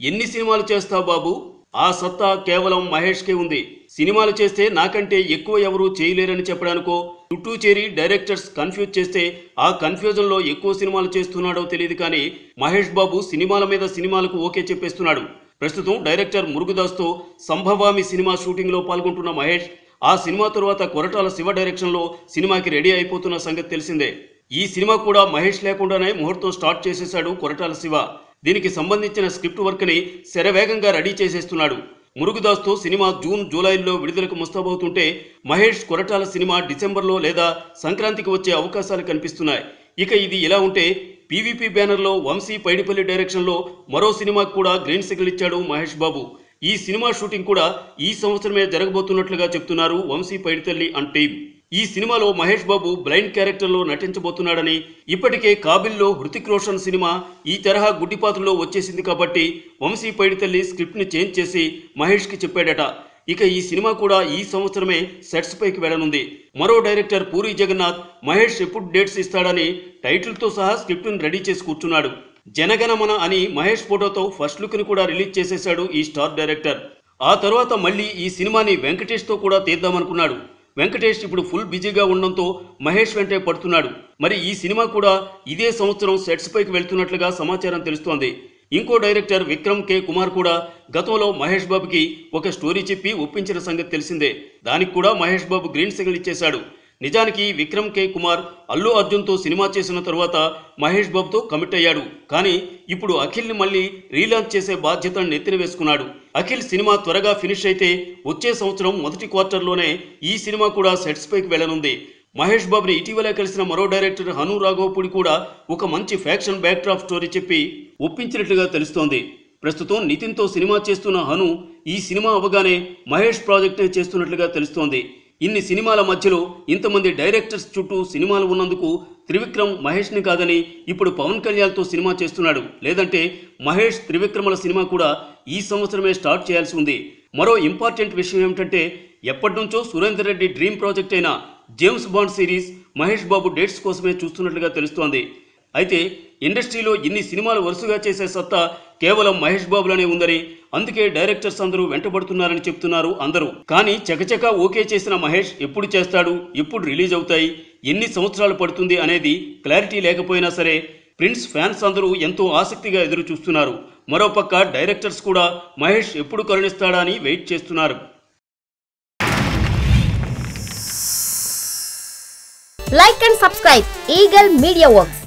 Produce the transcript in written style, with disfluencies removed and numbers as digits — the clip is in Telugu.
ఎన్ని సినిమాలు చేస్తావు బాబు? ఆ సత్తా కేవలం మహేష్కే ఉంది. సినిమాలు చేస్తే నాకంటే ఎక్కువ ఎవరూ చేయలేరని చెప్పడానికో, చుట్టూ చేరి డైరెక్టర్స్ కన్ఫ్యూజ్ చేస్తే ఆ కన్ఫ్యూజన్లో ఎక్కువ సినిమాలు చేస్తున్నాడో తెలియదు కానీ మహేష్ బాబు సినిమాల మీద సినిమాలకు ఓకే చెప్పేస్తున్నాడు. ప్రస్తుతం డైరెక్టర్ మురుగుదాస్తో సంభవామి సినిమా షూటింగ్లో పాల్గొంటున్న మహేష్ ఆ సినిమా తరువాత కొరటాల శివ డైరెక్షన్లో సినిమాకి రెడీ అయిపోతున్న సంగతి తెలిసిందే. ఈ సినిమా కూడా మహేష్ లేకుండానే ముహూర్తం స్టార్ట్ చేసేశాడు కొరటాల శివ. దీనికి సంబంధించిన స్క్రిప్ట్ వర్క్ని శరవేగంగా రెడీ చేసేస్తున్నాడు. మురుగుదాస్తో సినిమా జూన్ జూలైల్లో విడుదలకు ముస్తాబవుతుంటే మహేష్ కొరటాల సినిమా డిసెంబర్లో లేదా సంక్రాంతికి వచ్చే అవకాశాలు కనిపిస్తున్నాయి. ఇక ఇది ఇలా ఉంటే పీవీపీ బ్యానర్లో వంశీ పైడిపల్లి డైరెక్షన్లో మరో సినిమాకు కూడా గ్రీన్ సిగ్నల్ ఇచ్చాడు మహేష్ బాబు. ఈ సినిమా షూటింగ్ కూడా ఈ సంవత్సరమే జరగబోతున్నట్లుగా చెప్తున్నారు వంశీ పైడిపల్లి అండ్ టీమ్. ఈ సినిమాలో మహేష్ బాబు బ్లైండ్ క్యారెక్టర్లో నటించబోతున్నాడని, ఇప్పటికే కాబిల్లో హృతిక్ రోషన్ సినిమా ఈ తరహా గుడ్డిపాత్రలో వచ్చేసింది కాబట్టి వంశీ పైడితల్లి స్క్రిప్ట్ని చేంజ్ చేసి మహేష్కి చెప్పాడట. ఇక ఈ సినిమా కూడా ఈ సంవత్సరమే సెట్స్ పైకి వెళ్లనుంది. మరో డైరెక్టర్ పూరి జగన్నాథ్ మహేష్ ఎప్పుడు డేట్స్ ఇస్తాడని టైటిల్తో సహా స్క్రిప్ట్ని రెడీ చేసి కూర్చున్నాడు. జనగణమన అని మహేష్ ఫోటోతో ఫస్ట్ లుక్ని కూడా రిలీజ్ చేసేశాడు ఈ స్టార్ డైరెక్టర్. ఆ తర్వాత మళ్ళీ ఈ సినిమాని వెంకటేష్తో కూడా తీద్దామనుకున్నాడు. వెంకటేష్ ఇప్పుడు ఫుల్ బిజీగా ఉండడంతో మహేష్ వెంటే పడుతున్నాడు. మరి ఈ సినిమా కూడా ఇదే సంవత్సరం సెట్స్ పైకి వెళ్తున్నట్లుగా సమాచారం తెలుస్తోంది. ఇంకో డైరెక్టర్ విక్రమ్ కే కుమార్ కూడా గతంలో మహేష్ బాబుకి ఒక స్టోరీ చెప్పి ఒప్పించిన సంగతి తెలిసిందే. దానికి కూడా మహేష్ బాబు గ్రీన్ సిగ్నల్ ఇచ్చేశాడు. నిజానికి విక్రమ్ కే కుమార్ అల్లు అర్జున్తో సినిమా చేసిన తరువాత మహేష్ బాబుతో కమిట్ అయ్యాడు. కానీ ఇప్పుడు అఖిల్ని మళ్ళీ రీలాంచ్ చేసే బాధ్యతను నెత్తిన వేసుకున్నాడు. అఖిల్ సినిమా త్వరగా ఫినిష్ అయితే వచ్చే సంవత్సరం మొదటి క్వార్టర్లోనే ఈ సినిమా కూడా సెట్స్ పైకి వెళ్లనుంది. మహేష్ బాబుని ఇటీవలే కలిసిన మరో డైరెక్టర్ హను రాఘవపూడి కూడా ఒక మంచి ఫ్యాక్షన్ బ్యాక్డ్రాప్ స్టోరీ చెప్పి ఒప్పించినట్లుగా తెలుస్తోంది. ప్రస్తుతం నితిన్తో సినిమా చేస్తున్న హను ఈ సినిమా అవగానే మహేష్ ప్రాజెక్టే చేస్తున్నట్లుగా తెలుస్తోంది. ఇన్ని సినిమాల మధ్యలో ఇంతమంది డైరెక్టర్స్ చుట్టూ సినిమాలు ఉన్నందుకు త్రివిక్రమ్ మహేష్ని కాదని ఇప్పుడు పవన్ కళ్యాణ్తో సినిమా చేస్తున్నాడు. లేదంటే మహేష్ త్రివిక్రమల సినిమా కూడా ఈ సంవత్సరమే స్టార్ట్ చేయాల్సి ఉంది. మరో ఇంపార్టెంట్ విషయం ఏమిటంటే ఎప్పటి నుంచో సురేందర్ రెడ్డి డ్రీమ్ ప్రాజెక్ట్ అయిన James bond series Mahesh Babu dates కోసమే చూస్తున్నట్లుగా తెలుస్తోంది. అయితే ఇండస్ట్రీలో ఇన్ని సినిమాలు వరుసగా చేసే సత్తా కేవలం మహేష్ బాబులోనే ఉందని, అందుకే డైరెక్టర్స్ అందరూ వెంటబడుతున్నారని చెప్తున్నారు అందరూ. కానీ చకచకా ఓకే చేసిన మహేష్ ఎప్పుడు చేస్తాడు, ఎప్పుడు రిలీజ్ అవుతాయి, ఎన్ని సంవత్సరాలు పడుతుంది అనేది క్లారిటీ లేకపోయినా సరే ప్రిన్స్ ఫ్యాన్స్ అందరూ ఎంతో ఆసక్తిగా ఎదురు చూస్తున్నారు. మరోపక్క డైరెక్టర్స్ కూడా మహేష్ ఎప్పుడు కరుణిస్తాడా అని వెయిట్ చేస్తున్నారు. Like and subscribe Eagle Media Works.